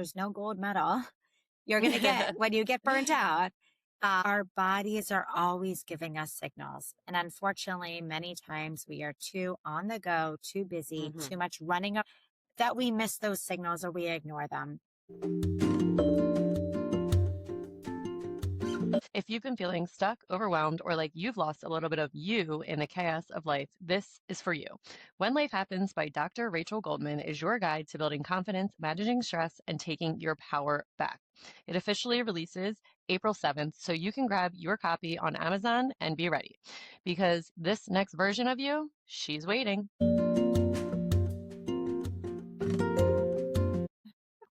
there's no gold medal you're going to get when you get burnt out. Our bodies are always giving us signals. And unfortunately, many times we are too on the go, too busy, Mhm. too much running up that we miss those signals or we ignore them. If you've been feeling stuck, overwhelmed, or like you've lost a little bit of you in the chaos of life, this is for you. When Life Happens by Dr. Rachel Goldman is your guide to building confidence, managing stress, and taking your power back. It officially releases April 7th, so you can grab your copy on Amazon and be ready. Because this next version of you, she's waiting.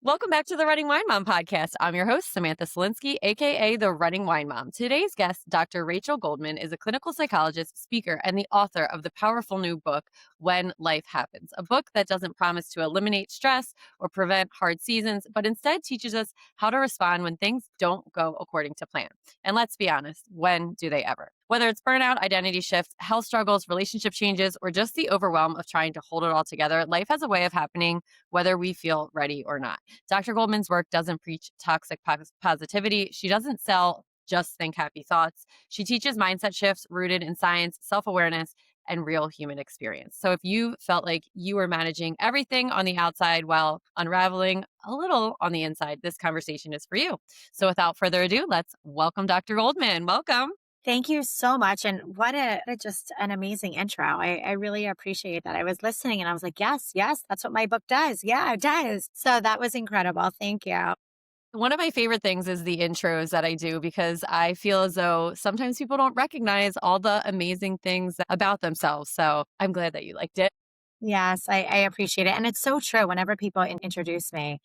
Welcome back to the Running Wine Mom podcast. I'm your host, Samantha Selinsky, aka the Running Wine Mom. Today's guest, Dr. Rachel Goldman, is a clinical psychologist, speaker, and the author of the powerful new book, When Life Happens, a book that doesn't promise to eliminate stress or prevent hard seasons, but instead teaches us how to respond when things don't go according to plan. And let's be honest, when do they ever? Whether it's burnout, identity shifts, health struggles, relationship changes, or just the overwhelm of trying to hold it all together, life has a way of happening whether we feel ready or not. Dr. Goldman's work doesn't preach toxic positivity. She doesn't sell just think happy thoughts. She teaches mindset shifts rooted in science, self-awareness, and real human experience. So if you felt like you were managing everything on the outside while unraveling a little on the inside, this conversation is for you. So without further ado, let's welcome Dr. Goldman. Welcome. Thank you so much. And what just an amazing intro. I really appreciate that. I was listening and I was like, yes, that's what my book does. Yeah, it does. So that was incredible. Thank you. One of my favorite things is the intros that I do because I feel as though sometimes people don't recognize all the amazing things about themselves. So I'm glad that you liked it. Yes, I appreciate it. And it's so true. Whenever people introduce me,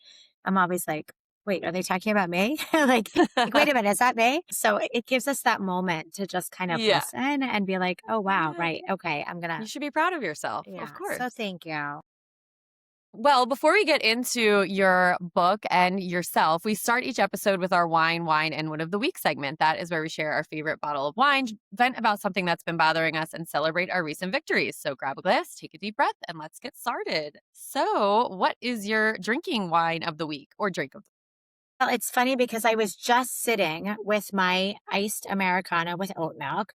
I'm always like, wait, are they talking about me? Wait a minute, is that me? So it gives us that moment to just kind of Yeah. listen and be like, oh, wow, Yeah. right. Okay, I'm going You to, should be proud of yourself, of yeah. So course. thank you. Well, before we get into your book and yourself, we start each episode with our wine, and Win of the Week segment. That is where we share our favorite bottle of wine, vent about something that's been bothering us, and celebrate our recent victories. So grab a glass, take a deep breath, and let's get started. So, what is your drinking wine of the week or drink of the Well, it's funny because I was just sitting with my iced Americano with oat milk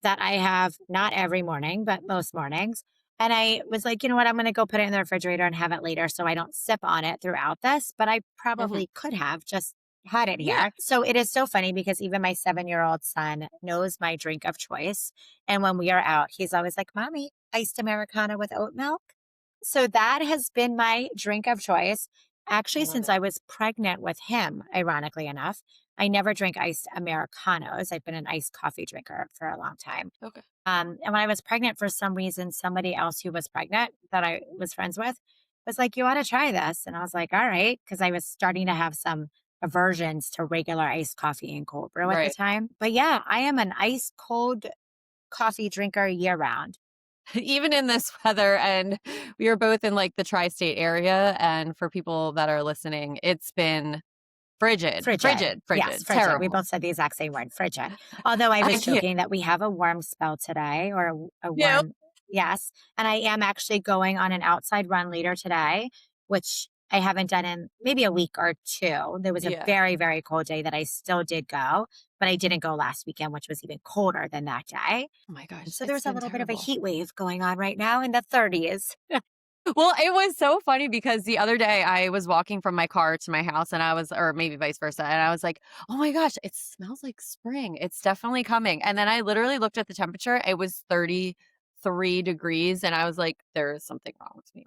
that I have not every morning, but most mornings. And I was like, you know what? I'm going to go put it in the refrigerator and have it later so I don't sip on it throughout this. But I week? probably could have just had it Yeah. here. So it is so funny because even my 7-year-old son knows my drink of choice. And when we are out, he's always like, Mommy, iced Americano with oat milk. So that has been my drink of choice I actually love since it. I was pregnant with him, ironically enough. I never drink iced Americanos. I've been an iced coffee drinker for a long time. Okay. And when I was pregnant, for some reason, somebody else who was pregnant that I was friends with was like, you ought to try this. And I was like, all right. Cause I was starting to have some aversions to regular iced coffee and cold brew at the Right. time. But yeah, I am an ice cold coffee drinker year round. Even in this weather, and we are both in like the tri-state area, and for people that are listening, it's been Frigid. Yes, frigid. We terrible. both said the exact same word, frigid. Although I I was can't. joking that we have a warm spell today or a Yeah. warm, yes. And I am actually going on an outside run later today, which I haven't done in maybe a week or two. There was a Yeah. very, very cold day that I still did go, but I didn't go last weekend, which was even colder than that day. Oh my gosh, So it's there's a been little bit of a terrible. heat wave going on right now in the 30s. Well, it was so funny because the other day I was walking from my car to my house and I was, or maybe vice versa, and I was like, oh my gosh, it smells like spring. It's definitely coming. And then I literally looked at the temperature. It was 33 degrees. And I was like, there is something wrong with me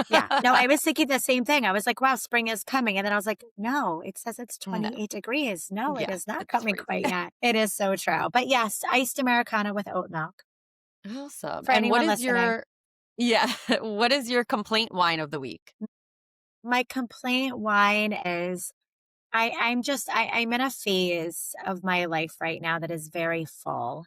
Yeah. right No, now. I was thinking the same thing. I was like, wow, spring is coming. And then I was like, no, it says it's No. 28 degrees. No, it Yeah, is not it's coming quite freezing. yet. It is so true. But yes, iced Americano with oat milk Awesome. for And what anyone is listening. your, yeah, what is your complaint wine of the week? My complaint wine is I'm in a phase of my life right now that is very full.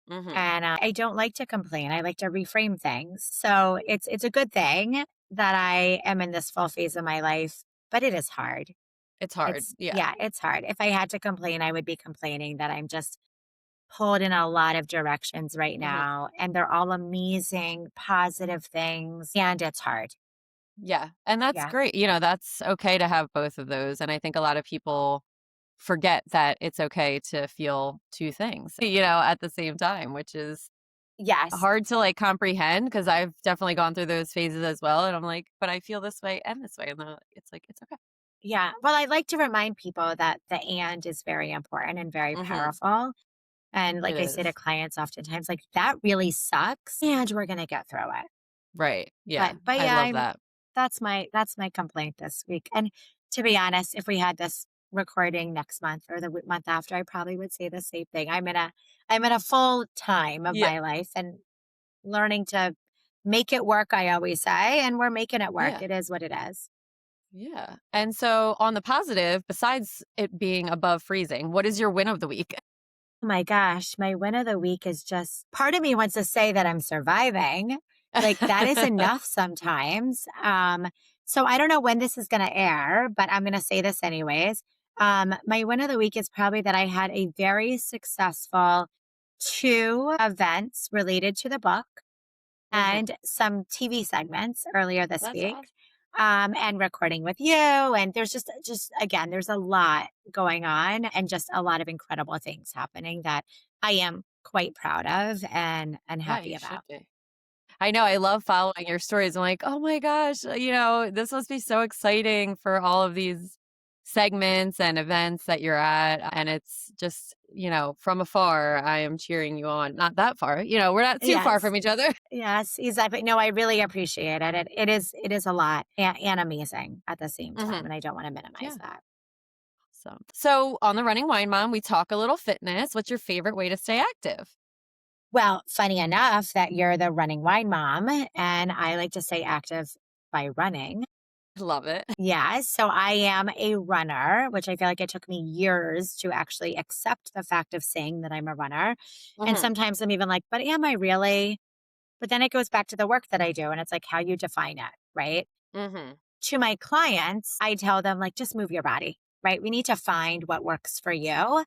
Hmm. And I don't like to complain. I like to reframe things. So it's a good thing that I am in this full phase of my life, but it is hard. It's hard. Yeah. It's hard. If I had to complain, I would be complaining that I'm just pulled in a lot of directions right Hmm. now, and they're all amazing, positive things, and it's hard. Yeah. And that's Yeah. great. That's okay to have both of those. And I think a lot of people forget that it's okay to feel two things, at the same time, which is Yes. hard to like comprehend because I've definitely gone through those phases as well. And I'm like, but I feel this way and this way. And it's like, it's okay. Yeah. Well, I like to remind people that the and is very important and very Hmm. powerful. And It like I say to is. clients oftentimes, like that really sucks and we're gonna get through it. Right. Yeah. But I yeah, love that. that's my complaint this week. And to be honest, if we had this recording next month or the month after, I probably would say the same thing. I'm in a full time of Yeah. my life and learning to make it work, I always say, and we're making it work. Yeah. It is what it is. Yeah. And so on the positive, besides it being above freezing, what is your win of the week? Oh my gosh, my win of the week is just part of me wants to say that I'm surviving. Like that is enough sometimes. So I don't know when this is going to air, but I'm going to say this anyways. My win of the week is probably that I had a very successful two events related to the book Hmm. and some TV segments earlier this That's week. awesome. And recording with you. And there's just again, there's a lot going on and just a lot of incredible things happening that I am quite proud of and Yeah, happy you should about. be. I know. I love following your stories. I'm like, oh my gosh, this must be so exciting for all of these segments and events that you're at. And it's just, from afar, I am cheering you on. Not that far, we're not too far Yes. from each other. Yes, exactly. No, I really appreciate it. It is a lot and amazing at the same time. Hmm. And I don't want to minimize Yeah. that. So on the Running Wine Mom, we talk a little fitness. What's your favorite way to stay active? Well, funny enough that you're the running wine mom, and I like to stay active by running. Love it. Yes. So I am a runner, which I feel like it took me years to actually accept the fact of saying that I'm a runner. And Hmm. sometimes I'm even like, but am I really? But then it goes back to the work that I do. And it's like how you define it, right? Hmm. To my clients, I tell them, like, just move your body, right? We need to find what works for you.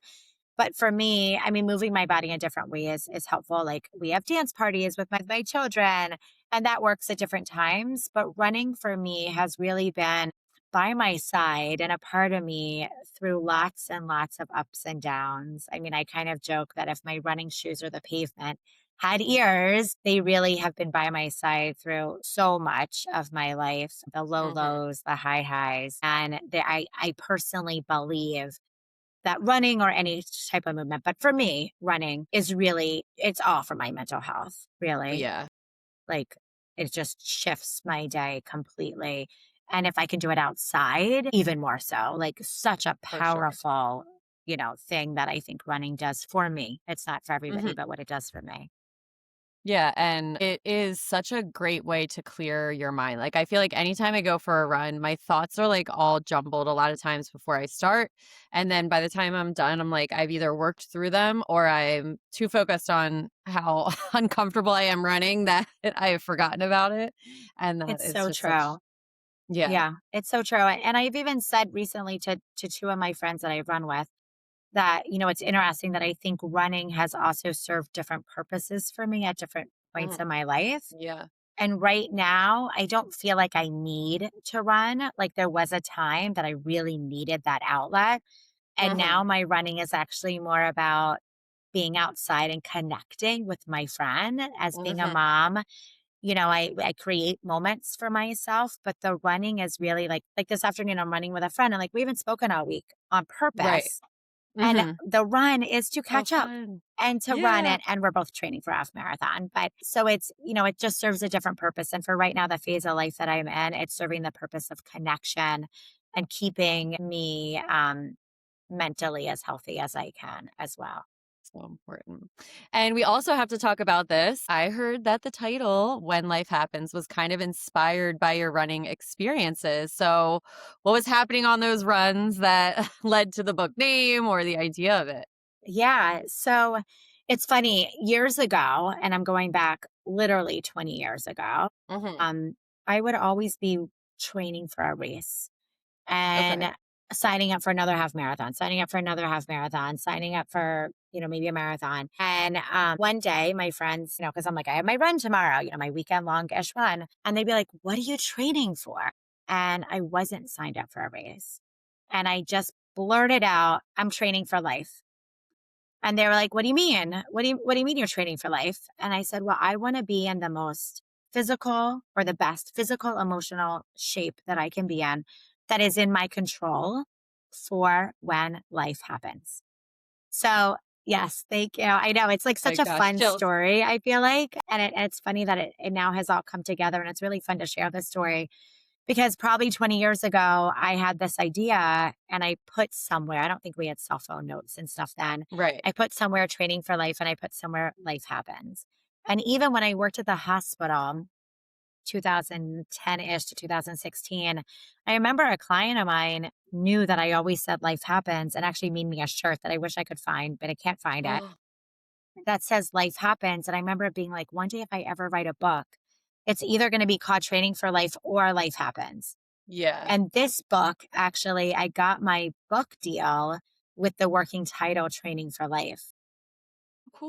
But for me, I mean, moving my body in different ways is helpful. Like we have dance parties with my children, and that works at different times. But running for me has really been by my side and a part of me through lots and lots of ups and downs. I mean, I kind of joke that if my running shoes or the pavement had ears, they really have been by my side through so much of my life, the low Hmm. lows, the high highs. And I personally believe that running or any type of movement, but for me, running is really it's all for my mental health, really. Yeah, Like it just shifts my day completely. And if I can do it outside, even more so. Like such a for sure. powerful, thing that I think running does for me. It's not for everybody, Hmm. but what it does for me. Yeah, and it is such a great way to clear your mind. Like I feel like anytime I go for a run, my thoughts are like all jumbled a lot of times before I start. And then by the time I'm done, I'm like I've either worked through them or I'm too focused on how uncomfortable I am running that I have forgotten about it. And that It's is so just such true. yeah. Yeah, it's so true. And I've even said recently to two of my friends that I run with that, it's interesting that I think running has also served different purposes for me at different points Mhm. in my life. Yeah. And right now, I don't feel like I need to run. Like there was a time that I really needed that outlet. And Mhm. now my running is actually more about being outside and connecting with my friend. As being a Mhm. mom, I create moments for myself, but the running is really like this afternoon, I'm running with a friend and like we haven't spoken all week on Right. purpose and Mhm. the run is to So catch up fun. and to run Yeah. it. And we're both training for half marathon. But so it just serves a different purpose. And for right now, the phase of life that I'm in, it's serving the purpose of connection and keeping me mentally as healthy as I can as well. So important. And we also have to talk about this. I heard that the title, When Life Happens, was kind of inspired by your running experiences. So, what was happening on those runs that led to the book name or the idea of it? Yeah. So it's funny, years ago, and I'm going back literally 20 years ago, Hmm. um, I would always be training for a race Okay. and signing up for another half marathon, signing up for another half marathon, signing up for maybe a marathon. And one day, my friends, because I'm like, I have my run tomorrow, my weekend long-ish run. And they'd be like, what are you training for? And I wasn't signed up for a race. And I just blurted out, I'm training for life. And they were like, what do you mean? What do you mean you're training for life? And I said, well, I want to be in the most physical or the best physical, emotional shape that I can be in that is in my control for when life happens. So, yes, thank you. I know it's like My such a gosh, fun chills. story, I feel like. And it's funny that it now has all come together. And it's really fun to share this story because probably 20 years ago, I had this idea and I put somewhere, I don't think we had cell phone notes and stuff then. Right. I put somewhere training for life and I put somewhere life happens. And even when I worked at the hospital, 2010-ish to 2016, I remember a client of mine knew that I always said life happens and actually made me a shirt that I wish I could find, but I can't find it, that says life happens. And I remember it being like, one day if I ever write a book, it's either going to be called Training for Life or Life Happens. Yeah. And this book, actually, I got my book deal with the working title Training for Life.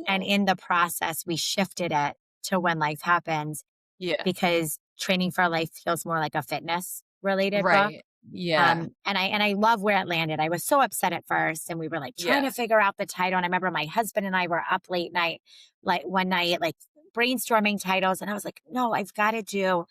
And Cool. in the process, we shifted it to When Life Happens Yeah. because Training for Life feels more like a fitness related book. Right. Yeah. And I love where it landed. I was so upset at first, and we were like trying Yeah. to figure out the title. And I remember my husband and I were up late night, like one night, like brainstorming titles. And I was like, no, I've got to do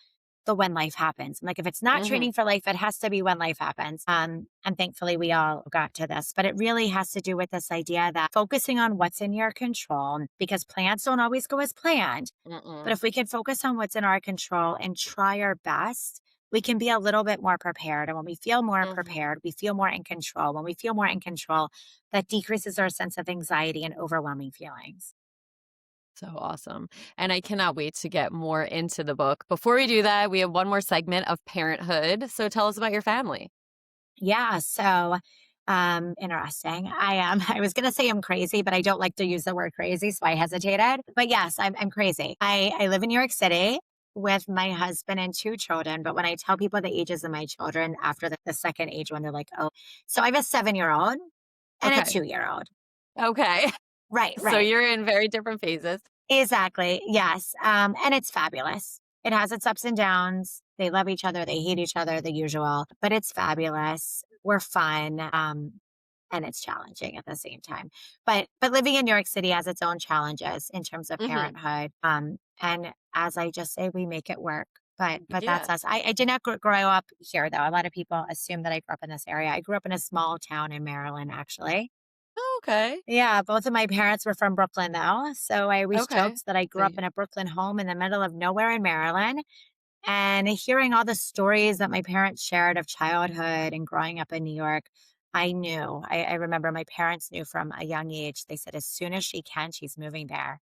the When Life Happens. I'm like, if it's not Mhm. Training for Life, it has to be When Life Happens. And thankfully we all got to this, but it really has to do with this idea that focusing on what's in your control, because plans don't always go as planned. But Mm-mm. if we can focus on what's in our control and try our best, we can be a little bit more prepared. And when we feel more Mhm. prepared, we feel more in control. When we feel more in control, that decreases our sense of anxiety and overwhelming feelings. So awesome. And I cannot wait to get more into the book. Before we do that, we have one more segment of parenthood. So tell us about your family. Yeah. So, interesting. I was gonna say I'm crazy, but I don't like to use the word crazy, so I hesitated. But yes, I'm crazy. I live in New York City with my husband and two children. But when I tell people the ages of my children after the second age one, they're like, oh, so I have a 7-year-old and a Okay. 2-year-old. Okay. Right, So right. you're in very different phases. Exactly. Yes. And it's fabulous. It has its ups and downs. They love each other. They hate each other, the usual, but it's fabulous. We're fun. And it's challenging at the same time. But living in New York City has its own challenges in terms of Mhm. parenthood. And as I just say, we make it work. But that's Yeah. us. I did not grow up here though. A lot of people assume that I grew up in this area. I grew up in a small town in Maryland, actually. Oh, okay. Yeah, both of my parents were from Brooklyn, though. So I always Okay. joked that I So grew up in a Brooklyn home in the middle of nowhere in Maryland. And hearing all the stories that my parents shared of childhood and growing up in New York, I knew. I remember my parents knew from a young age. They said, as soon as she can, she's moving there.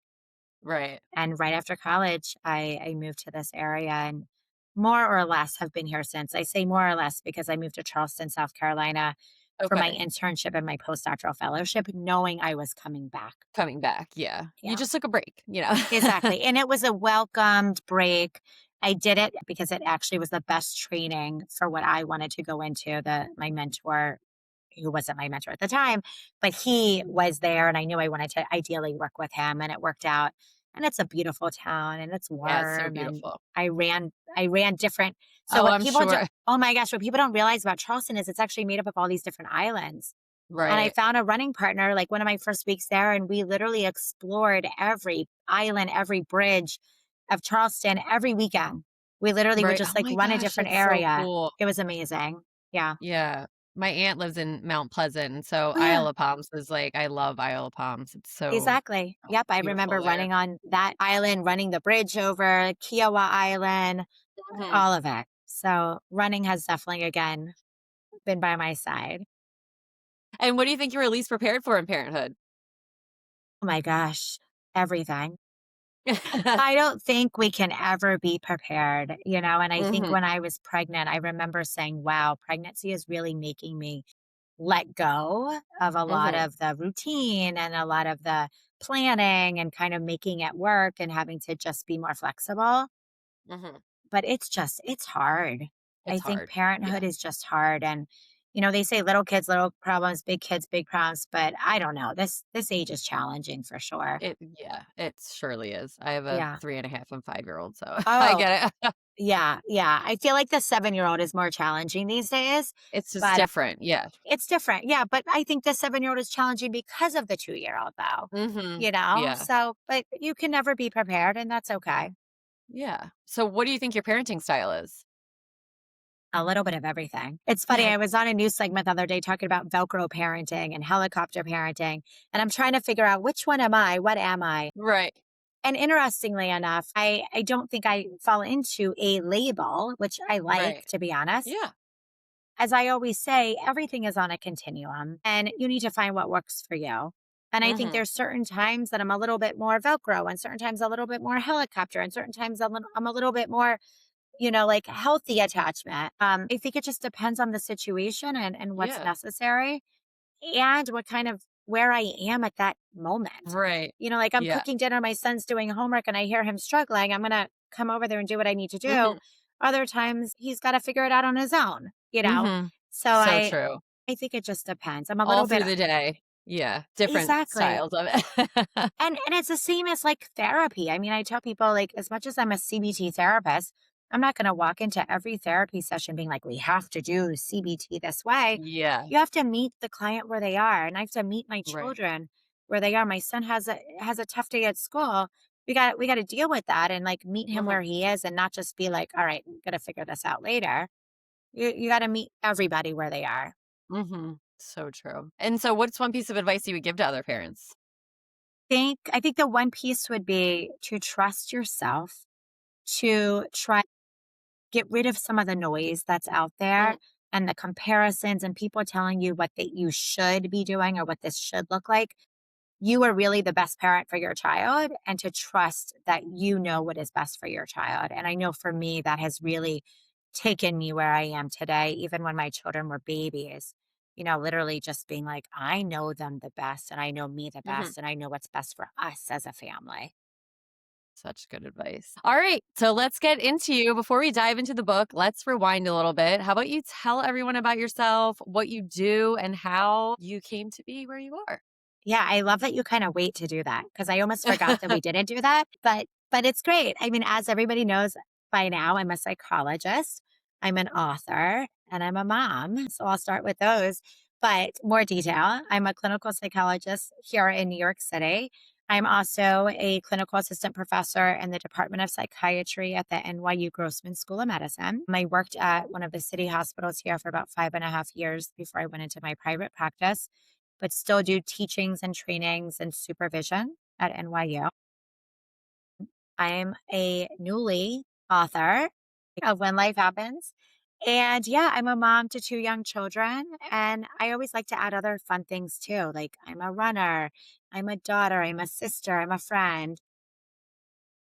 right. And right after college, I moved to this area and more or less have been here since. I say more or less because I moved to Charleston, South Carolina for my Okay. internship and my postdoctoral fellowship, knowing I was coming back. Coming back. Yeah. You Yeah. just took a break, you know. Exactly, and it was a welcomed break. I did it because it actually was the best training for what I wanted to go into. The My mentor, who wasn't my mentor at the time, but he was there, and I knew I wanted to ideally work with him, and it worked out. And it's a beautiful town, and it's Yeah, it's so warm, and beautiful. I ran different. So Oh, what I'm people do sure. oh my gosh, what people don't realize about Charleston is it's actually made up of all these different islands. And I Right. found a running partner, like, one of my first weeks there, and we literally explored every island, every bridge of Charleston every weekend. We literally would Right. Oh just, like, my run a gosh, different that's so area. cool. It was amazing. Yeah. Yeah. My aunt lives in Mount Pleasant, so Oh, Isle yeah. of Palms is like I love Isle of Palms. It's so Exactly. Yep, I beautiful remember there. running on that island, running the bridge over Kiowa Island, Mhm. all of it. So, running has definitely, again, been by my side. And what do you think you were least prepared for in parenthood? Oh my gosh, everything. I don't think we can ever be prepared, and I think Mhm. when I was pregnant, I remember saying, wow, pregnancy is really making me let go of a lot Mhm. of the routine and a lot of the planning and kind of making it work and having to just be more flexible. Mhm. But it's hard. I It's think hard. parenthood Yeah. is just hard. And, They say little kids, little problems, big kids, big problems, but I don't know. This age is challenging for sure. It surely is. I have a Yeah. 3.5 and 5-year-old, so I Oh, get it. yeah, yeah. I feel like the 7-year-old is more challenging these days, It's just but different. Yeah. it's different. Yeah, but I think the 7-year-old is challenging because of the 2-year-old though. Mhm. Yeah. So, but you can never be prepared and that's okay. Yeah. So what do you think your parenting style is? A little bit of everything. It's funny, I was on a news segment the other day talking about Velcro parenting and helicopter parenting, and I'm trying to figure out which one am I? What am I? Right. And interestingly enough, I don't think I fall into a label, which I like, Right. to be honest. Yeah. As I always say, everything is on a continuum and you need to find what works for you. And I think Mhm. there's certain times that I'm a little bit more Velcro and certain times a little bit more helicopter and certain times I'm a little bit more, like healthy attachment. I think it just depends on the situation and what's Yeah. necessary and what kind of where I am at that moment. Right. Like I'm Yeah. cooking dinner, my son's doing homework, and I hear him struggling. I'm going to come over there and do what I need to do. Mhm. Other times he's got to figure it out on his own. Mhm. So So true. I think it just depends. I'm a All little bit through the day. Yeah. Different exactly. styles of it. And it's the same as like therapy. I mean, I tell people like as much as I'm a CBT therapist, I'm not going to walk into every therapy session being like we have to do CBT this way. Yeah. You have to meet the client where they are, and I have to meet my Right. children where they are. My son has a tough day at school. We got to deal with that and like meet him Mhm. where he is and not just be like, all right, got to figure this out later. You got to meet everybody where they are. Mhm. So true. And so what's one piece of advice you would give to other parents? I think the one piece would be to trust yourself, to try get rid of some of the noise that's out there Mhm. and the comparisons and people telling you what that you should be doing or what this should look like. You are really the best parent for your child and to trust that you know what is best for your child. And I know for me that has really taken me where I am today, even when my children were babies. Literally just being like, I know them the best and I know me the Mhm. best and I know what's best for us as a family. Such good advice. All right. So let's get into you. Before we dive into the book, let's rewind a little bit. How about you tell everyone about yourself, what you do, and how you came to be where you are? Yeah, I love that you kind of wait to do that because I almost forgot that we didn't do that. But it's great. I mean, as everybody knows by now, I'm a psychologist, I'm an author, and I'm a mom. So I'll start with those. But more detail, I'm a clinical psychologist here in New York City. I'm also a clinical assistant professor in the Department of Psychiatry at the NYU Grossman School of Medicine. I worked at one of the city hospitals here for about 5.5 years before I went into my private practice, but still do teachings and trainings and supervision at NYU. I'm a newly author of When Life Happens. And yeah, I'm a mom to two young children. And I always like to add other fun things too. Like I'm a runner, I'm a daughter, I'm a sister, I'm a friend.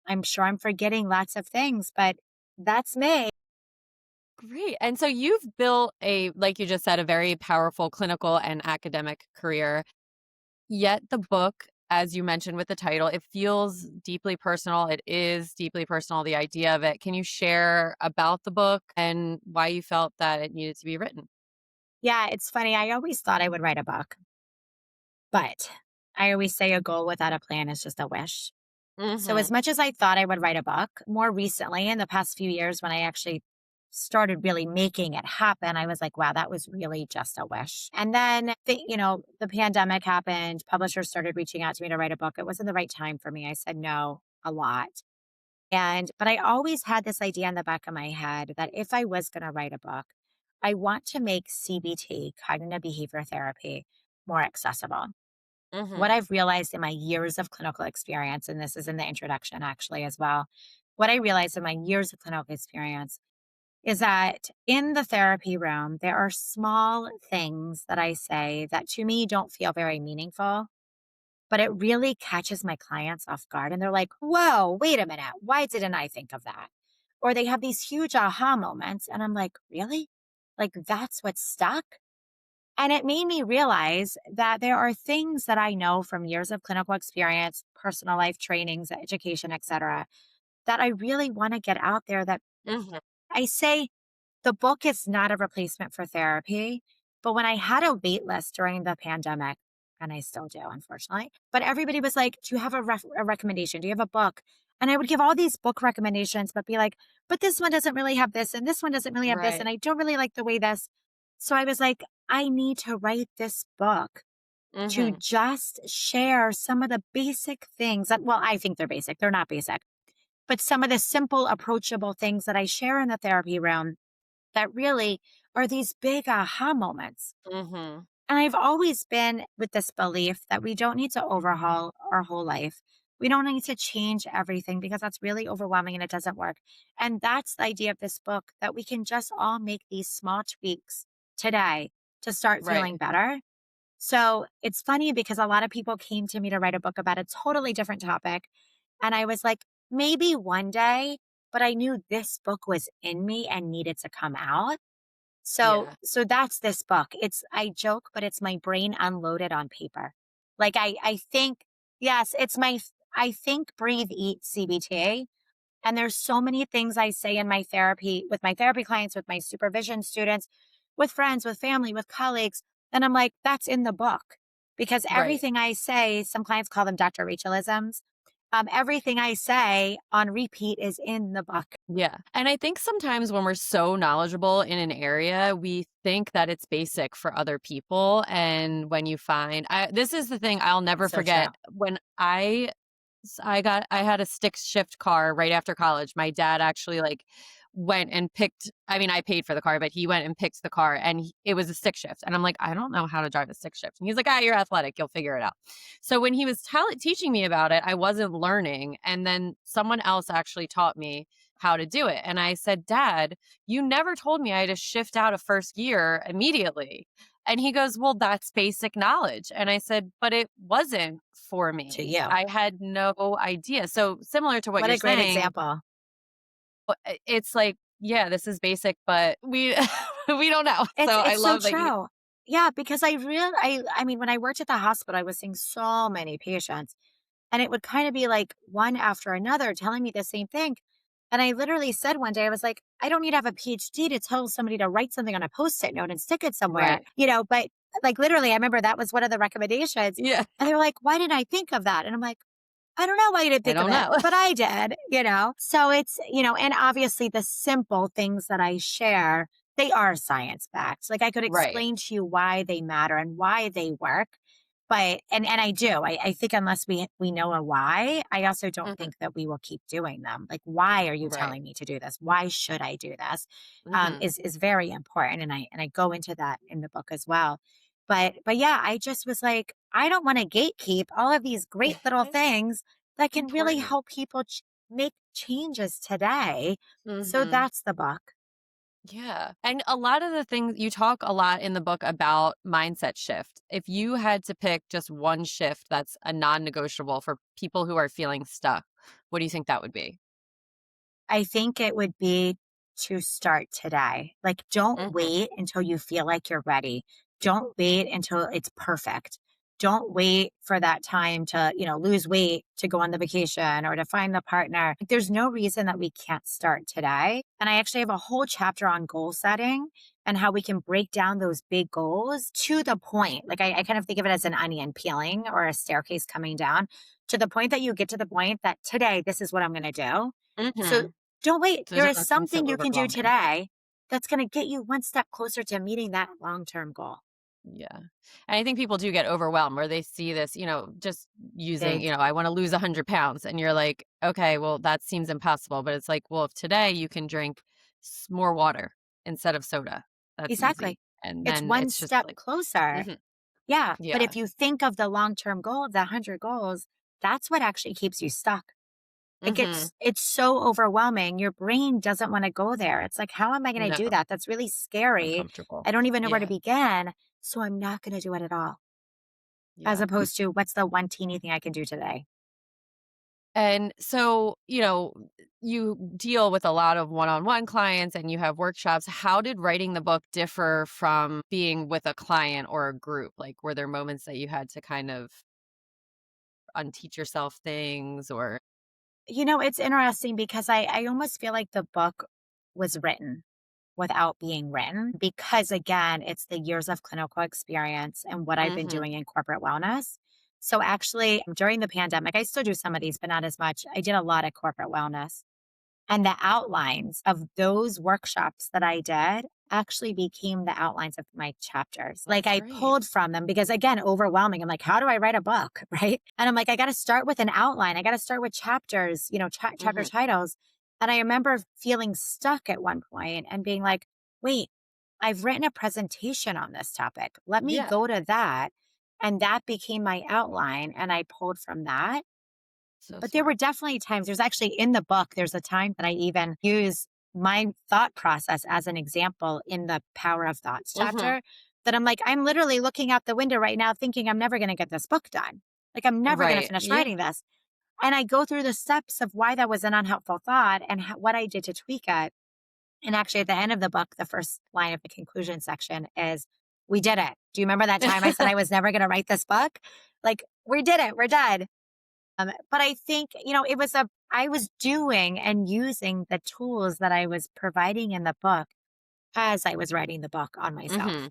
I'm sure I'm forgetting lots of things, but that's me. Great. And so you've built like you just said, a very powerful clinical and academic career. Yet the book, as you mentioned with the title, it feels deeply personal. It is deeply personal, the idea of it. Can you share about the book and why you felt that it needed to be written? Yeah, it's funny. I always thought I would write a book, but I always say a goal without a plan is just a wish. So, as Mhm. much as I thought I would write a book, more recently, in the past few years, when I actually started really making it happen, I was like, wow, that was really just a wish. And then, the pandemic happened. Publishers started reaching out to me to write a book. It wasn't the right time for me. I said no a lot. But I always had this idea in the back of my head that if I was going to write a book, I want to make CBT, cognitive behavior therapy, more accessible. What Mhm. I've realized in my years of clinical experience, and this is in the introduction actually as well, what I realized in my years of clinical experience is that in the therapy room, there are small things that I say that to me don't feel very meaningful, but it really catches my clients off guard. And they're like, whoa, wait a minute. Why didn't I think of that? Or they have these huge aha moments. And I'm like, really? Like, that's what stuck? And it made me realize that there are things that I know from years of clinical experience, personal life trainings, education, etc., that I really want to get out there that Mhm. I say the book is not a replacement for therapy, But when I had a wait list during the pandemic, and I still do, unfortunately, but everybody was like, "Do you have a recommendation? Do you have a book?" And I would give all these book recommendations, but be like, "But this one doesn't really have this, and this one doesn't really have this, and Right. I don't really like the way this." So I was like, I need to write this book to Mhm. just share some of the basic things that, well, I think they're basic. They're not basic, but some of the simple, approachable things that I share in the therapy room that really are these big aha moments. Mhm. And I've always been with this belief that we don't need to overhaul our whole life. We don't need to change everything because that's really overwhelming and it doesn't work. And that's the idea of this book, that we can just all make these small tweaks today to start feeling Right. better. So it's funny because a lot of people came to me to write a book about a totally different topic. And I was like, maybe one day, but I knew this book was in me and needed to come out. Yeah. So that's this book. It's, I joke, but it's my brain unloaded on paper. Like I think, yes, it's my I think, breathe, eat CBT. And there's so many things I say in my therapy with my therapy clients, with my supervision students, with friends, with family, with colleagues. And I'm like, that's in the book. Because Right. everything I say, some clients call them Dr. Rachelisms. Everything I say on repeat is in the book. Yeah. And I think sometimes when we're so knowledgeable in an area, we think that it's basic for other people. And when you find, this is the thing I'll never So true. forget when I had a stick shift car right after college. My dad actually like went and picked, I mean, I paid for the car, but he went and picked the car and it was a stick shift. And I'm like, I don't know how to drive a stick shift. And he's like, you're athletic. You'll figure it out. So when he was teaching me about it, I wasn't learning. And then someone else actually taught me how to do it. And I said, Dad, you never told me I had to shift out of first gear immediately. And he goes, well, that's basic knowledge. And I said, but it wasn't for To me. you. I had no idea. So similar to what What you're a great saying, example. it's like, yeah, this is basic, but we we don't know. So I It's so love that you true. Yeah, because I mean, when I worked at the hospital, I was seeing so many patients. And it would kind of be like one after another telling me the same thing. And I literally said one day, I was like, I don't need to have a PhD to tell somebody to write something on a post-it note and stick it somewhere, right. but like literally, I remember that was one of the recommendations. Yeah. And they were like, why didn't I think of that? And I'm like, I don't know why you didn't I think of don't it, know. but I did. So it's, and obviously the simple things that I share, they are science backed. Like I could Right. explain to you why they matter and why they work. But and I do. I think unless we know a why, I also don't Mhm. think that we will keep doing them. Like, why are you Right. telling me to do this? Why should I do this? Mhm. Is very important, and I go into that in the book as well. But yeah, I just was like, I don't want to gatekeep all of these great little things that can really Important. help people make changes today. So Mhm. that's the book. Yeah. And a lot of the things you talk a lot in the book about mindset shift. If you had to pick just one shift that's a non negotiable for people who are feeling stuck, what do you think that would be? I think it would be to start today. Like, don't Hmm. wait until you feel like you're ready. Don't wait until it's perfect. Don't wait for that time to lose weight, to go on the vacation or to find the partner. Like, there's no reason that we can't start today. And I actually have a whole chapter on goal setting and how we can break down those big goals to the point. Like, I kind of think of it as an onion peeling or a staircase coming down to the point that you get to the point that today, this is what I'm going to do. So Hmm. don't wait. So There there's is nothing so something you can do overwhelming. today that's going to get you one step closer to meeting that long term goal. Yeah. And I think people do get overwhelmed where they see this, just using, Big. I want to lose 100 pounds. And you're like, okay, well, that seems impossible. But it's like, well, if today you can drink more water instead of soda, that's easy. Exactly. And It's then one it's just step like, closer. mhm, Yeah. But yeah. if you think of the long term goal of the 100 goals, that's what actually keeps you stuck. Like Hmm. it's so overwhelming. Your brain doesn't want to go there. It's like, how am I going to No, do that? That's really scary. uncomfortable. I don't even know where to Yeah. begin. So I'm not going to do it at all. As Yeah. opposed to what's the one teeny thing I can do today? And so, you deal with a lot of one on one clients and you have workshops. How did writing the book differ from being with a client or a group? Like, were there moments that you had to kind of unteach yourself things or? It's interesting because I almost feel like the book was written. without being written because, again, it's the years of clinical experience and what I've been Mhm. doing in corporate wellness. So, actually, during the pandemic, I still do some of these, but not as much. I did a lot of corporate wellness. And the outlines of those workshops that I did actually became the outlines of my chapters. Like That's I great. pulled from them because, again, overwhelming. I'm like, how do I write a book? Right. And I'm like, I got to start with an outline. I got to start with chapters, chapter Mhm. titles. And I remember feeling stuck at one point and being like, wait, I've written a presentation on this topic. Let me Yeah. go to that. And that became my outline. And I pulled from that. So But there were smart. definitely times there's actually in the book, there's a time that I even use my thought process as an example in the Power of Thoughts Mhm. chapter that I'm like, I'm literally looking out the window right now thinking I'm never going to get this book done. Like, I'm never going to Right. finish Yeah. writing this. And I go through the steps of why that was an unhelpful thought and what I did to tweak it. And actually, at the end of the book, the first line of the conclusion section is, we did it. Do you remember that time I said I was never going to write this book? Like, we did it. We're done. But I think, I was doing and using the tools that I was providing in the book as I was writing the book on myself. Mhm.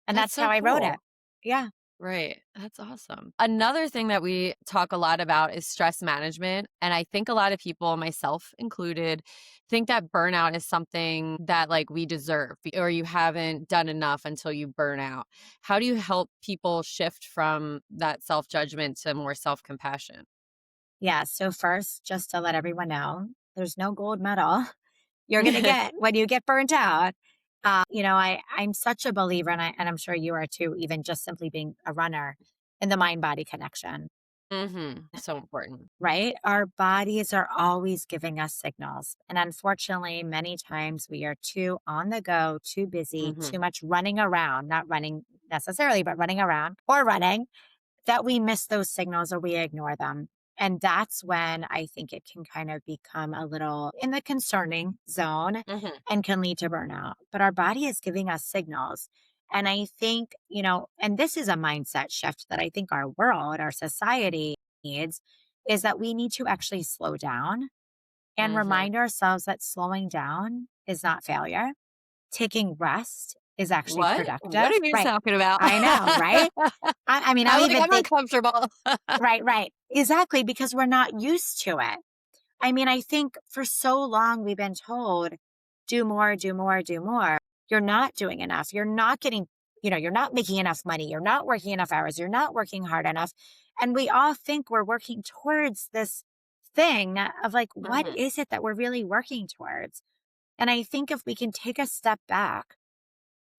And That's that's how so I wrote it. cool. Yeah. Right. That's awesome. Another thing that we talk a lot about is stress management. And I think a lot of people, myself included, think that burnout is something that like we deserve or you haven't done enough until you burn out. How do you help people shift from that self judgment to more self compassion? Yeah. So, first, just to let everyone know, there's no gold medal you're going to get when you get burnt out. I'm such a believer, and I'm sure you are too, even just simply being a runner, in the mind body connection. So important. Right? Our bodies are always giving us signals. And unfortunately, many times we are too on the go, too busy, too Hmm. much running around, not running necessarily, but running around or running, that we miss those signals or we ignore them. And that's when I think it can kind of become a little in the concerning zone Hmm. and can lead to burnout. But our body is giving us signals. And I think, and this is a mindset shift that I think our world, our society needs, is that we need to actually slow down and Hmm. remind ourselves that slowing down is not failure. Taking rest is actually What? What productive. are you Right. talking about? I know, right? I mean, I'll even I'm think, uncomfortable. right, right. Exactly, because we're not used to it. I mean, I think for so long we've been told, do more, do more, do more. You're not doing enough. You're not getting, you're not making enough money. You're not working enough hours. You're not working hard enough. And we all think we're working towards this thing of like, what Hmm. is it that we're really working towards? And I think if we can take a step back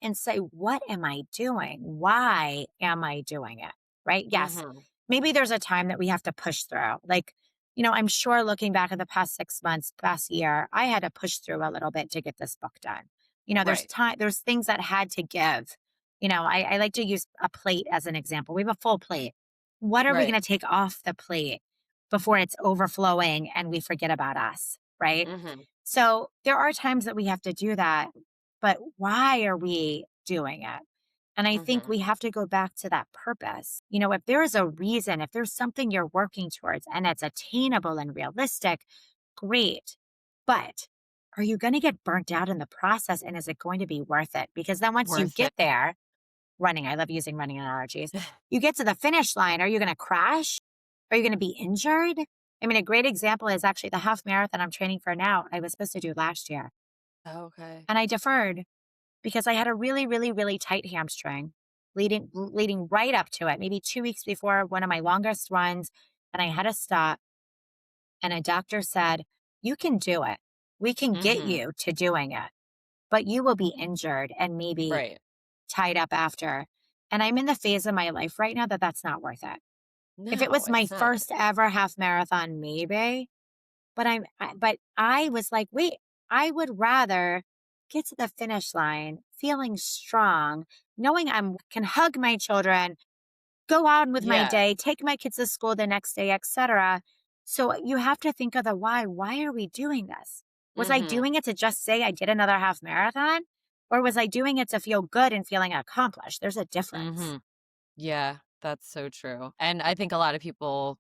and say, what am I doing? Why am I doing it? Right? Yes. Hmm. Maybe there's a time that we have to push through. Like, I'm sure looking back at the past 6 months, past year, I had to push through a little bit to get this book done. There's Right. time, there's things that had to give. I like to use a plate as an example. We have a full plate. What are we Right. going to take off the plate before it's overflowing and we forget about us? Right. Hmm. So there are times that we have to do that, but why are we doing it? And I think Hmm. we have to go back to that purpose. If there is a reason, if there's something you're working towards and it's attainable and realistic, great. But are you going to get burnt out in the process and is it going to be worth it? Because then once you Worth it. get there, running, I love using running analogies, you get to the finish line. Are you going to crash? Are you going to be injured? I mean, a great example is actually the half marathon I'm training for now. I was supposed to do last year Okay. and I deferred because I had a really, really, really tight hamstring leading right up to it, maybe 2 weeks before one of my longest runs, and I had to stop. And a doctor said, "You can do it. We can get Hmm. you to doing it, but you will be injured and maybe Right. tied up after." And I'm in the phase of my life right now that that's not worth it. If it No, was my it's not. first ever half marathon, maybe, but I was like, wait, I would rather get to the finish line feeling strong, knowing I can hug my children, go on with my Yeah. day, take my kids to school the next day, etc. So you have to think of the why. Why are we doing this? Was I Hmm. doing it to just say I did another half marathon? Or was I doing it to feel good and feeling accomplished? There's a difference. Hmm. Yeah, that's so true. And I think a lot of people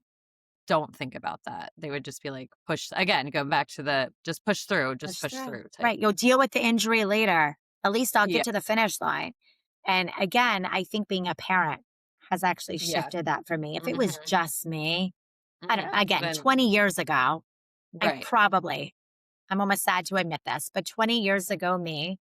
don't think about that. They would just be like, push again, go back to the just Push push through. through type. Right. You'll deal with the injury later. At least I'll Yeah. get to the finish line. And again, I think being a parent has actually Yeah. shifted that for me. If it was Hmm. just me, I don't Hmm. know, again, Then 20 years ago, I right. probably, I'm almost sad to admit this, but 20 years ago, me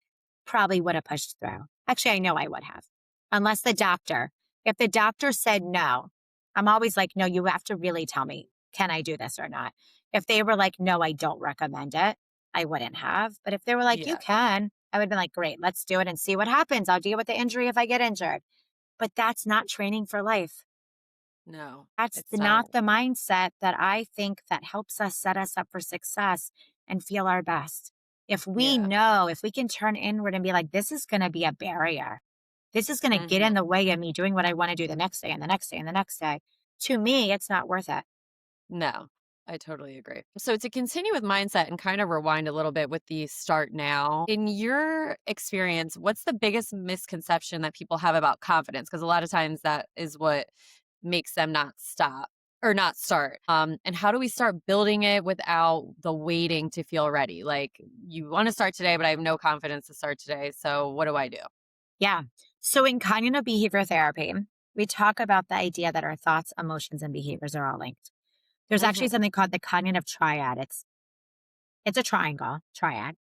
probably would have pushed through. Actually, I know I would have, unless if the doctor said no, I'm always like, no, you have to really tell me, can I do this or not? If they were like, no, I don't recommend it, I wouldn't have. But if they were like, you Yeah. can, I would have been like, great, let's do it and see what happens. I'll deal with the injury if I get injured. But that's not training for life. No, That's it's not. not the mindset that I think that helps us set us up for success and feel our best. If we Yeah. know, if we can turn inward and be like, this is going to be a barrier. This is going to get in Hmm. the way of me doing what I want to do the next day and the next day and the next day. To me, it's not worth it. No, I totally agree. So to continue with mindset and kind of rewind a little bit with the start now, in your experience, what's the biggest misconception that people have about confidence? Because a lot of times that is what makes them not stop or not start. And how do we start building it without the waiting to feel ready? Like you want to start today, but I have no confidence to start today. So what do I do? Yeah. So in cognitive behavior therapy, we talk about the idea that our thoughts, emotions, and behaviors are all linked. There's actually Hmm. something called the cognitive triad. It's a triad.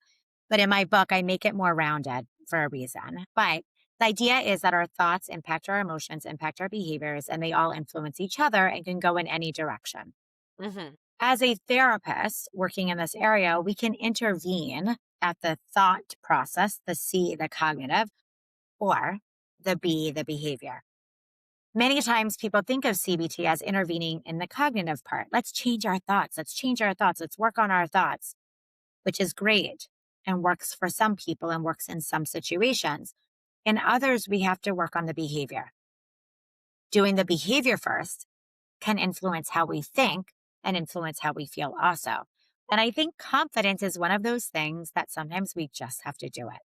But in my book, I make it more rounded for a reason. But the idea is that our thoughts impact our emotions, impact our behaviors, and they all influence each other and can go in any direction. Hmm. As a therapist working in this area, we can intervene at the thought process, the C, the cognitive, or the B, the behavior. Many times people think of CBT as intervening in the cognitive part. Let's change our thoughts. Let's change our thoughts. Let's work on our thoughts, which is great and works for some people and works in some situations. In others, we have to work on the behavior. Doing the behavior first can influence how we think and influence how we feel also. And I think confidence is one of those things that sometimes we just have to do it.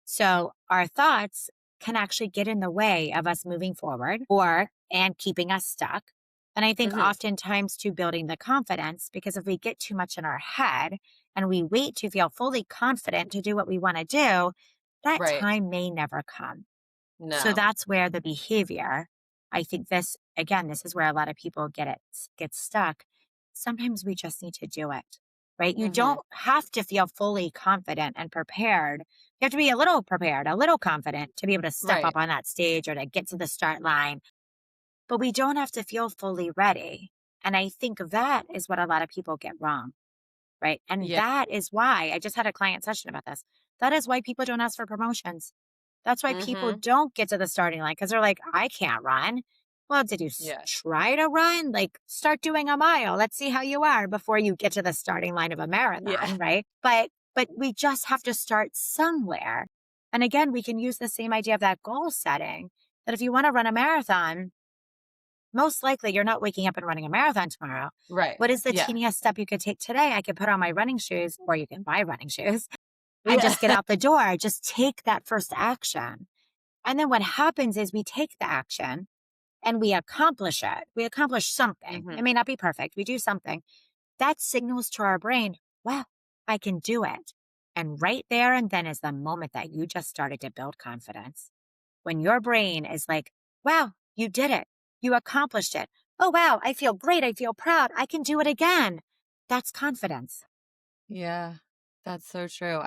So our thoughts can actually get in the way of us moving forward and keeping us stuck. And I think Hmm. oftentimes to building the confidence, because if we get too much in our head and we wait to feel fully confident to do what we want to do, that Right. time may never come. So No. that's where the behavior, I think this is where a lot of people get stuck. Sometimes we just need to do it, right? You Hmm. don't have to feel fully confident and prepared. You have to be a little prepared, a little confident to be able to step Right. up on that stage or to get to the start line, but we don't have to feel fully ready. And I think that is what a lot of people get wrong, right? And Yeah. that is why I just had a client session about this. That is why people don't ask for promotions. That's why people Hmm. don't get to the starting line because they're like, I can't run. Well, did you Yeah. try to run? Like, start doing a mile. Let's see how you are before you get to the starting line of a Yeah. marathon, right? But we just have to start somewhere. And again, we can use the same idea of that goal setting. That if you want to run a marathon, most likely you're not waking up and running a marathon tomorrow. Right. What is the Yeah. teeniest step you could take today? I could put on my running shoes, or you can buy running shoes and Yeah. just get out the door. Just take that first action. And then what happens is we take the action and we accomplish it. We accomplish something. Hmm. It may not be perfect. We do something. That signals to our brain, wow, I can do it. And right there and then is the moment that you just started to build confidence. When your brain is like, wow, you did it. You accomplished it. Oh, wow, I feel great. I feel proud. I can do it again. That's confidence. Yeah, that's so true.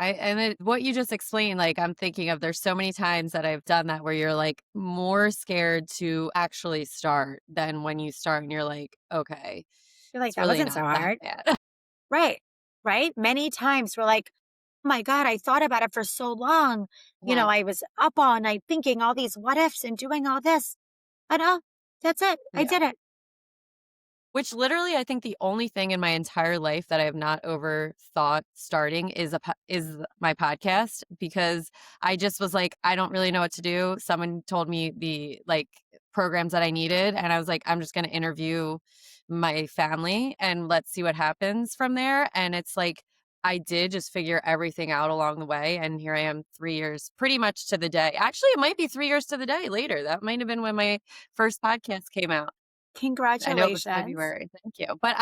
What you just explained, like I'm thinking of there's so many times that I've done that where you're like more scared to actually start than when you start and you're like, okay, You're like, it's that really wasn't so not that hard. bad. Right. Right. Many times we're like, oh my God, I thought about it for so long. Mhm. I was up all night thinking all these what ifs and doing all this. And oh, that's it. I Yeah. did it. Which literally, I think the only thing in my entire life that I have not overthought starting is my podcast because I just was like, I don't really know what to do. Someone told me the like programs that I needed, and I was like, I'm just going to interview my family and let's see what happens from there. And it's like I did just figure everything out along the way, and here I am, 3 years, pretty much to the day. Actually, it might be 3 years to the day later. That might have been when my first podcast came out. I know it was Congratulations. February. Thank you. But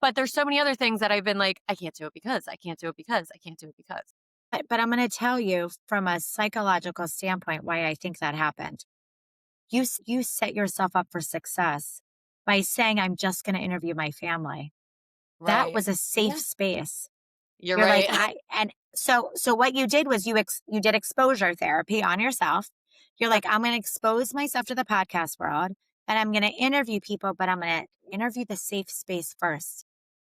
but there's so many other things that I've been like, I can't do it because I can't do it because I can't do it because. But I'm going to tell you from a psychological standpoint why I think that happened. You set yourself up for success by saying, I'm just going to interview my family. That Right. was a safe Yeah. space. You're You're like, right. so what you did was you did exposure therapy on yourself. You're like, I'm going to expose myself to the podcast world and I'm going to interview people, but I'm going to interview the safe space first.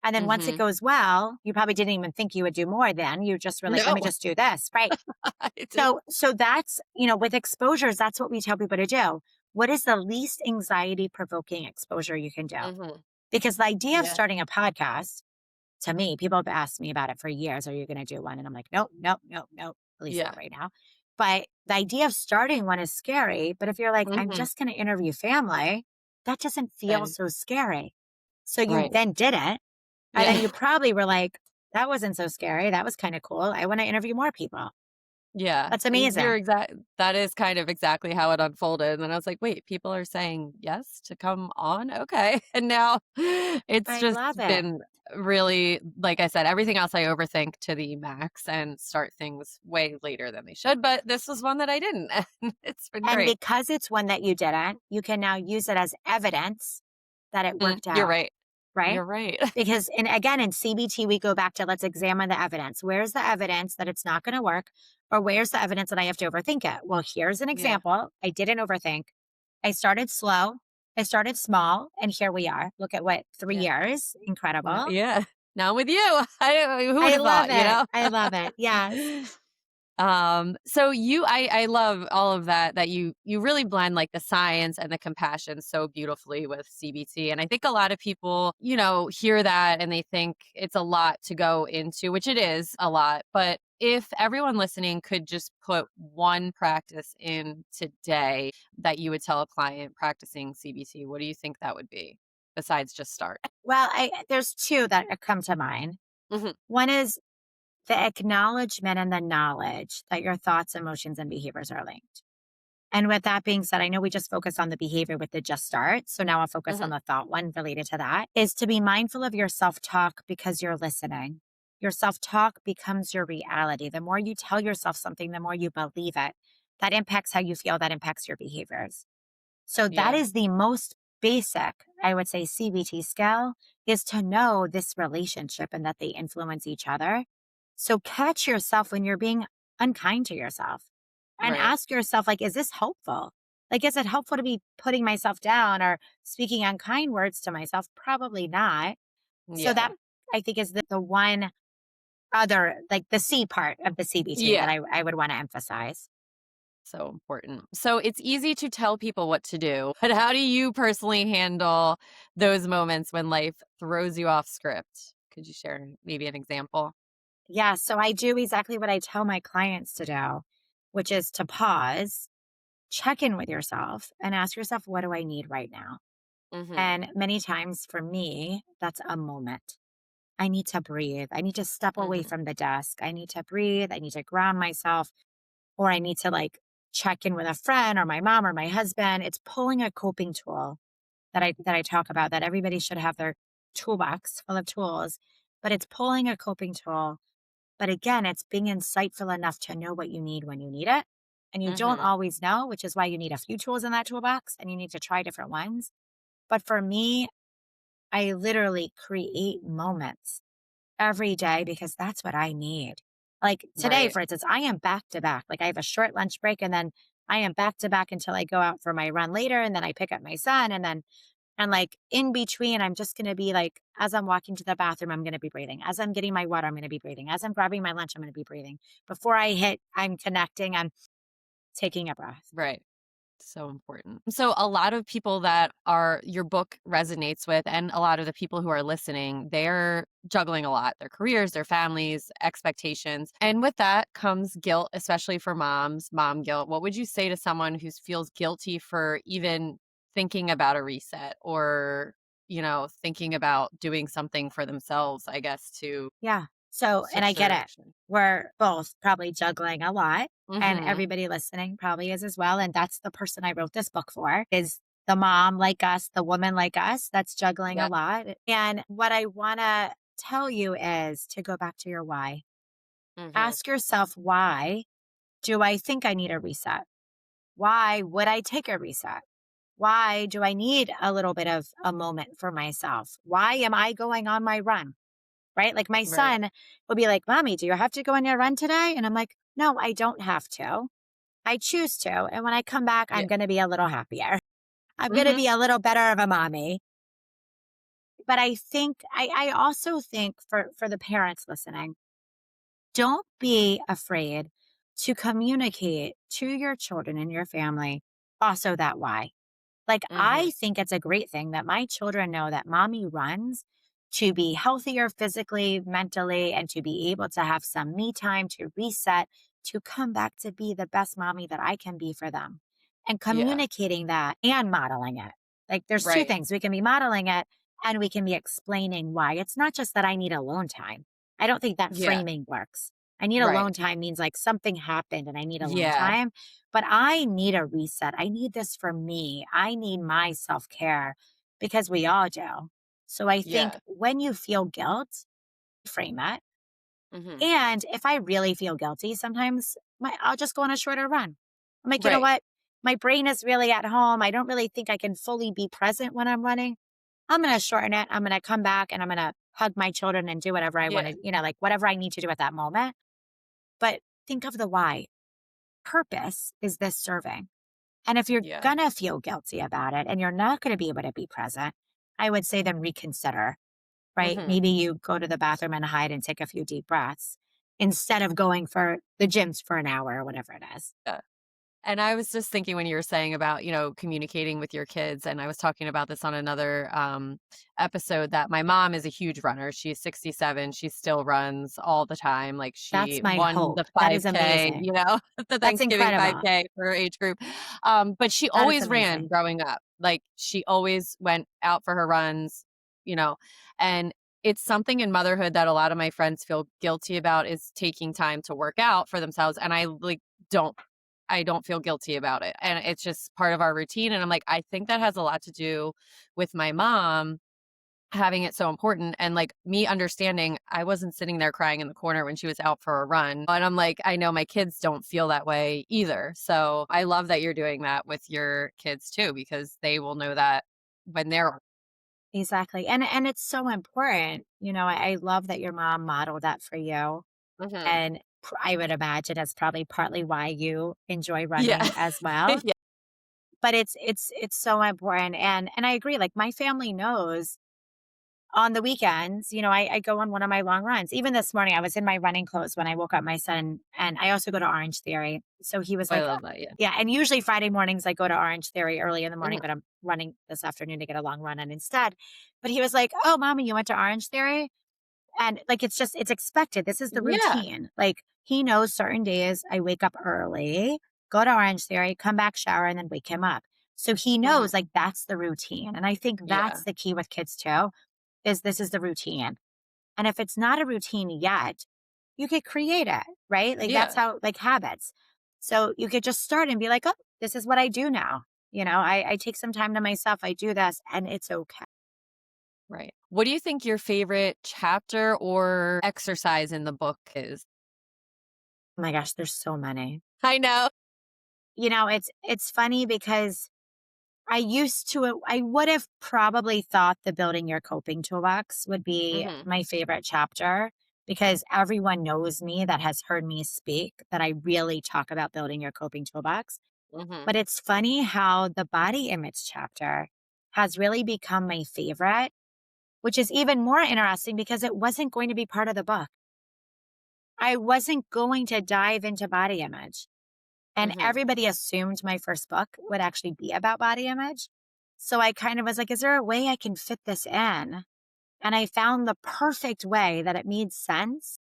And then once it Mhm. goes well, you probably didn't even think you would do more then. You just were like, let No. me just do this. Right. I did. So that's, with exposures, that's what we tell people to do. What is the least anxiety provoking exposure you can do? Mhm. Because the idea of Yeah. starting a podcast, to me, people have asked me about it for years. Are you going to do one? And I'm like, nope, nope, nope, nope, at least Yeah. not right now. But the idea of starting one is scary. But if you're like, I'm Mhm. just going to interview family, that doesn't feel Then so scary. So you right. then did it. And then Yeah. you probably were like, that wasn't so scary. That was kind of cool. I want to interview more people. Yeah, That's you're amazing. exact that is kind of exactly how it unfolded, and then I was like, "Wait, people are saying yes to come on? Okay." And now it's I just love it. been really like I said, everything else I overthink to the max and start things way later than they should, but this was one that I didn't, and it's been And great. because it's one that you didn't, you can now use it as evidence that it worked You're out, right. right? You're right. Because, and again, in CBT, we go back to let's examine the evidence. Where's the evidence that it's not going to work? Or where's the evidence that I have to overthink it? Well, here's an Yeah. example. I didn't overthink. I started slow, I started small, and here we are. Look at what, three Yeah. years. Incredible. Yeah. Now I'm with you. Who would I have love thought, you it. know? I love it. Yes. So I love all of that you really blend like the science and the compassion so beautifully with CBT. And I think a lot of people, hear that and they think it's a lot to go into, which it is a lot. But if everyone listening could just put one practice in today that you would tell a client practicing CBT, what do you think that would be? Besides just start. Well, there's two that come to mind. Hmm. One is the acknowledgement and the knowledge that your thoughts, emotions, and behaviors are linked. And with that being said, I know we just focused on the behavior with the just start. So now I'll focus on Hmm. the thought one related to that is to be mindful of your self talk because you're listening. Your self talk becomes your reality. The more you tell yourself something, the more you believe it. That impacts how you feel, that impacts your behaviors. So that Yeah. is the most basic, I would say, CBT skill is to know this relationship and that they influence each other. So catch yourself when you're being unkind to yourself and Right. ask yourself, like, is this helpful? Like, is it helpful to be putting myself down or speaking unkind words to myself? Probably not. So that Yeah. I think is the one other, like the C part of the CBT that Yeah. I would want to emphasize. So important. So it's easy to tell people what to do, but how do you personally handle those moments when life throws you off script? Could you share maybe an example? Yeah. So I do exactly what I tell my clients to do, which is to pause, check in with yourself, and ask yourself, what do I need right now? Mhm. And many times for me, that's a moment. I need to breathe. I need to step away Mhm. from the desk. I need to breathe. I need to ground myself, or I need to like check in with a friend or my mom or my husband. It's pulling a coping tool that I talk about that everybody should have their toolbox full of tools, but it's pulling a coping tool. But again, it's being insightful enough to know what you need when you need it. And you don't Mhm. always know, which is why you need a few tools in that toolbox and you need to try different ones. But for me, I literally create moments every day because that's what I need. Like today, Right. for instance, I am back to back. Like I have a short lunch break and then I am back to back until I go out for my run later. And then I pick up my son. And like in between, I'm just going to be like, as I'm walking to the bathroom, I'm going to be breathing. As I'm getting my water, I'm going to be breathing. As I'm grabbing my lunch, I'm going to be breathing. Before I hit, I'm connecting, I'm taking a breath. Right. So important. So a lot of people that are your book resonates with and a lot of the people who are listening, they're juggling a lot, their careers, their families, expectations. And with that comes guilt, especially for moms, mom guilt. What would you say to someone who feels guilty for even thinking about a reset or, thinking about doing something for themselves, I guess, to Yeah. So, and I switch get it. direction? We're both probably juggling a lot. And Mhm. everybody listening probably is as well. And that's the person I wrote this book for is the mom like us, the woman like us that's juggling Yeah. a lot. And what I want to tell you is to go back to your why. Mhm. Ask yourself, why do I think I need a reset? Why would I take a reset? Why do I need a little bit of a moment for myself? Why am I going on my run? Right? Like my Right. son will be like, Mommy, do you have to go on your run today? And I'm like, no, I don't have to. I choose to. And when I come back, Yeah. I'm going to be a little happier. I'm going to Mhm. be a little better of a mommy. But I think, I also think for the parents listening, don't be afraid to communicate to your children and your family also that why. Like, I Mhm. think it's a great thing that my children know that mommy runs to be healthier physically, mentally, and to be able to have some me time to reset, to come back to be the best mommy that I can be for them. And Yeah. communicating that and modeling it. Like, there's two Right. things we can be modeling it and we can be explaining why. It's not just that I need alone time. I don't think that Yeah. framing works. I need Right. alone time means like something happened and I need alone Yeah. time, but I need a reset. I need this for me. I need my self care because we all do. So I think Yeah. when you feel guilt, frame it. Mhm. And if I really feel guilty, sometimes I'll just go on a shorter run. I'm like, you know Right. what? My brain is really at home. I don't really think I can fully be present when I'm running. I'm going to shorten it. I'm going to come back and I'm going to hug my children and do whatever I want Yeah. to, like whatever I need to do at that moment. But think of the why. Purpose is this serving? And if you're Yeah. going to feel guilty about it and you're not going to be able to be present, I would say then reconsider, right? Mhm. Maybe you go to the bathroom and hide and take a few deep breaths instead of going for the gyms for an hour or whatever it is. Yeah. And I was just thinking when you were saying about, communicating with your kids, and I was talking about this on another episode that my mom is a huge runner. She's 67. She still runs all the time. Like she That's my won hope. the That is 5K, amazing. the That's Thanksgiving incredible. 5K for her age group. But she That is always ran amazing. growing up. Like she always went out for her runs, you know, and it's something in motherhood that a lot of my friends feel guilty about is taking time to work out for themselves. And I like don't I don't feel guilty about it, and it's just part of our routine, and I'm like, I think that has a lot to do with my mom having it so important, and, like, me understanding I wasn't sitting there crying in the corner when she was out for a run, and I'm like, I know my kids don't feel that way either, so I love that you're doing that with your kids too, because they will know that when they're Exactly. And it's so important. I love that your mom modeled that for you. Mhm. And I would imagine that's probably partly why you enjoy Yeah. running as well. Yeah. But it's so important. And I agree. Like my family knows on the weekends, I go on one of my long runs. Even this morning, I was in my running clothes when I woke up my son, and I also go to Orange Theory. So he was I like, love that, yeah. yeah. And usually Friday mornings, I go to Orange Theory early in the morning, Mhm. but I'm running this afternoon to get a long run in instead. But he was like, oh, mommy, you went to Orange Theory? And like, it's expected. This is the Yeah. routine. Like, he knows certain days I wake up early, go to Orange Theory, come back, shower, and then wake him up. So he Mhm. knows like that's the routine. And I think Yeah. that's the key with kids too, is this is the routine. And if it's not a routine yet, you could create it, right? Like that's Yeah. how, like habits. So you could just start and be like, oh, this is what I do now. I take some time to myself. I do this and it's okay. Right. What do you think your favorite chapter or exercise in the book is? Oh my gosh, there's so many. I know. It's funny because I would have probably thought the building your coping toolbox would be Mhm. my favorite chapter because everyone knows me that has heard me speak that I really talk about building your coping toolbox. Mhm. But it's funny how the body image chapter has really become my favorite, which is even more interesting because it wasn't going to be part of the book. I wasn't going to dive into body image. And Mhm. everybody assumed my first book would actually be about body image. So I kind of was like, is there a way I can fit this in? And I found the perfect way that it made sense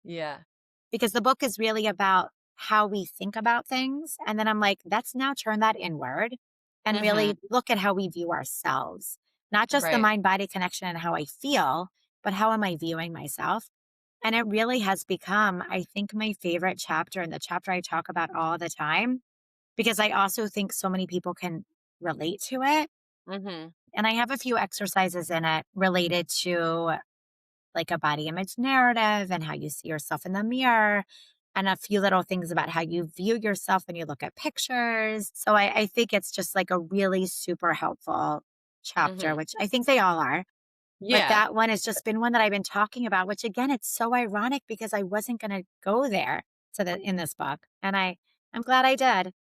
Yeah. because the book is really about how we think about things. And then I'm like, let's now turn that inward and Mhm. really look at how we view ourselves, not just the Right. mind body connection and how I feel, but how am I viewing myself? And it really has become, I think, my favorite chapter and the chapter I talk about all the time because I also think so many people can relate to it. Mhm. And I have a few exercises in it related to like a body image narrative and how you see yourself in the mirror, and a few little things about how you view yourself when you look at pictures. So I think it's just like a really super helpful chapter, Mhm. which I think they all are. But Yeah. that one has just been one that I've been talking about, which again, it's so ironic because I wasn't going to go there in this book. And I'm glad I did.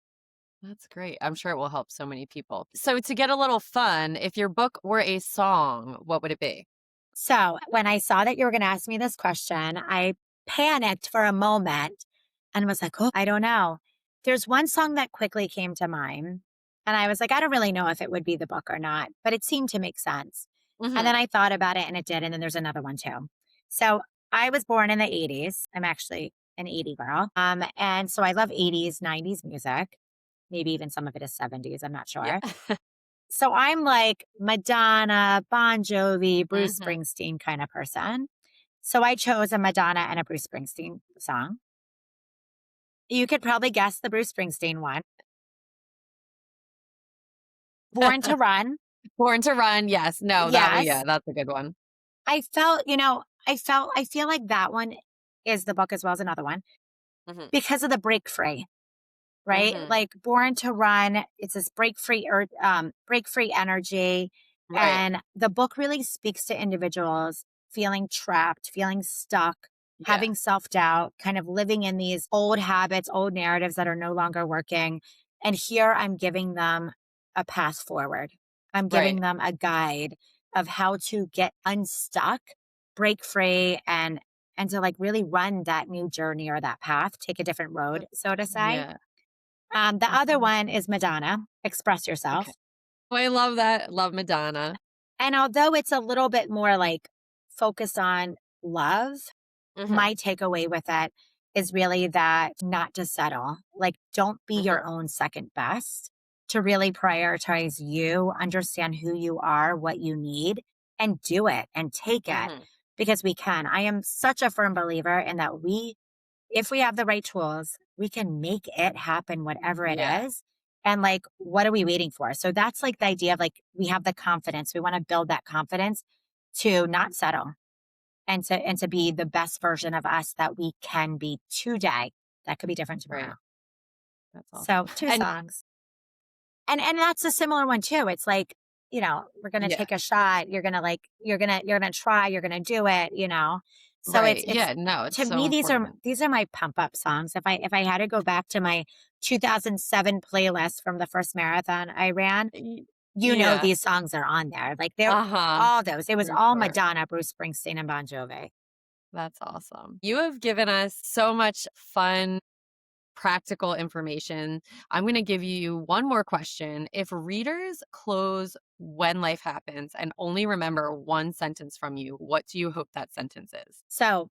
That's great. I'm sure it will help so many people. So to get a little fun, if your book were a song, what would it be? So when I saw that you were going to ask me this question, I panicked for a moment and was like, oh, I don't know. There's one song that quickly came to mind. And I was like, I don't really know if it would be the book or not, but it seemed to make sense. And then Mhm. I thought about it and it did. And then there's another one too. So I was born in the 80s. I'm actually an 80 girl. And so I love 80s, 90s music. Maybe even some of it is 70s. I'm not Yeah. sure. So I'm like Madonna, Bon Jovi, Bruce Mhm. Springsteen kind of person. So I chose a Madonna and a Bruce Springsteen song. You could probably guess the Bruce Springsteen one. Born to Run. Born to Run, yes. No, that one, yeah, Yes. that's a good one. I feel like that one is the book as well as another one Mhm. because of the break free. Right? Mhm. Like Born to Run, it's this break free energy. Right. And the book really speaks to individuals feeling trapped, feeling stuck, Yeah. having self-doubt, kind of living in these old habits, old narratives that are no longer working. And here I'm giving them a path forward. I'm Right. giving them a guide of how to get unstuck, break free, and to like really run that new journey or that path, take a different road, That's so to say. yeah, The that's other awesome. one is Madonna, Express Okay. Yourself. Oh, I love that. Love Madonna. And although it's a little bit more like focused on love, Mhm. my takeaway with it is really that not to settle. Like, don't be Mhm. your own second best, to really prioritize you, understand who you are, what you need, and do it and take it Mhm. because we can. I am such a firm believer in that if we have the right tools, we can make it happen, whatever it Yeah. is. And like, what are we waiting for? So that's like the idea of like, we have the confidence. We want to build that confidence to not settle and to be the best version of us that we can be today. That could be different tomorrow. Right. That's awesome. So two And songs. And that's a similar one too. It's like, we're gonna yeah. take a shot. You're gonna try, you're gonna do it, So it's Right. it's Yeah, no, it's to so me, important. these are my pump up songs. If I had to go back to my 2007 playlist from the first marathon I ran, Y yeah. these songs are on there. Like they're Uh-huh. all those. It was For all sure. Madonna, Bruce Springsteen, and Bon Jovi. That's awesome. You have given us so much fun, practical information. I'm going to give you one more question. If readers close when life happens and only remember one sentence from you, what do you hope that sentence is? So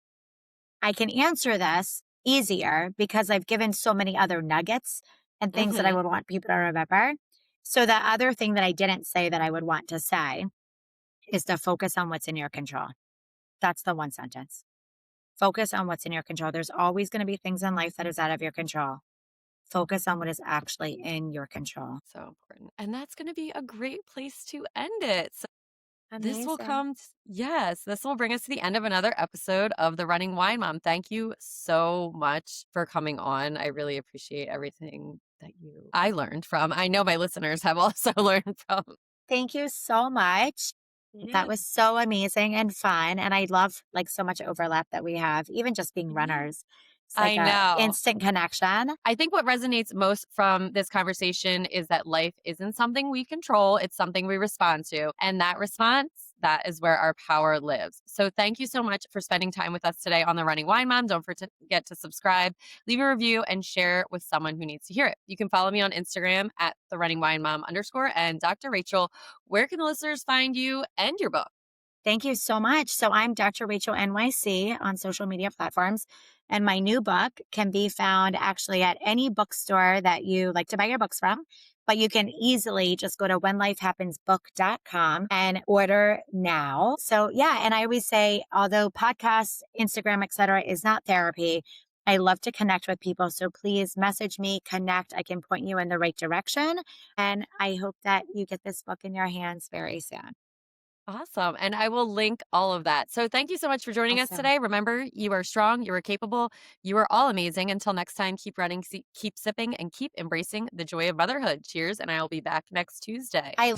I can answer this easier because I've given so many other nuggets and things that I Mhm. would want people to remember. So the other thing that I didn't say that I would want to say is to focus on what's in your control. That's the one sentence. Focus on what's in your control. There's always going to be things in life that is out of your control. Focus on what is actually in your control. So important. And that's going to be a great place to end it. This will Amazing. come, yes, this will bring us to the end of another episode of The Running Wine Mom. Thank you so much for coming on. I really appreciate everything that I learned from. I know my listeners have also learned from. Thank you so much. Yeah, That was so amazing and fun. And I love like so much overlap that we have, even just being yeah. runners. It's like I a know. instant connection. I think what resonates most from this conversation is that life isn't something we control, it's something we respond to. And that response, that is where our power lives. So thank you so much for spending time with us today on The Running Wine Mom. Don't forget to subscribe, leave a review, and share with someone who needs to hear it. You can follow me on Instagram at The Running Wine Mom _ and Dr. Rachel. Where can the listeners find you and your book? Thank you so much. So I'm Dr. Rachel NYC on social media platforms. And my new book can be found actually at any bookstore that you like to buy your books from. But you can easily just go to whenlifehappensbook.com and order now. So yeah, and I always say, although podcasts, Instagram, etc., is not therapy, I love to connect with people. So please message me, connect. I can point you in the right direction. And I hope that you get this book in your hands very soon. Awesome. And I will link all of that. So thank you so much for joining us Awesome. today. Remember, you are strong, you are capable, you are all amazing. Until next time, keep running, keep sipping, and keep embracing the joy of motherhood. Cheers. And I will be back next Tuesday. I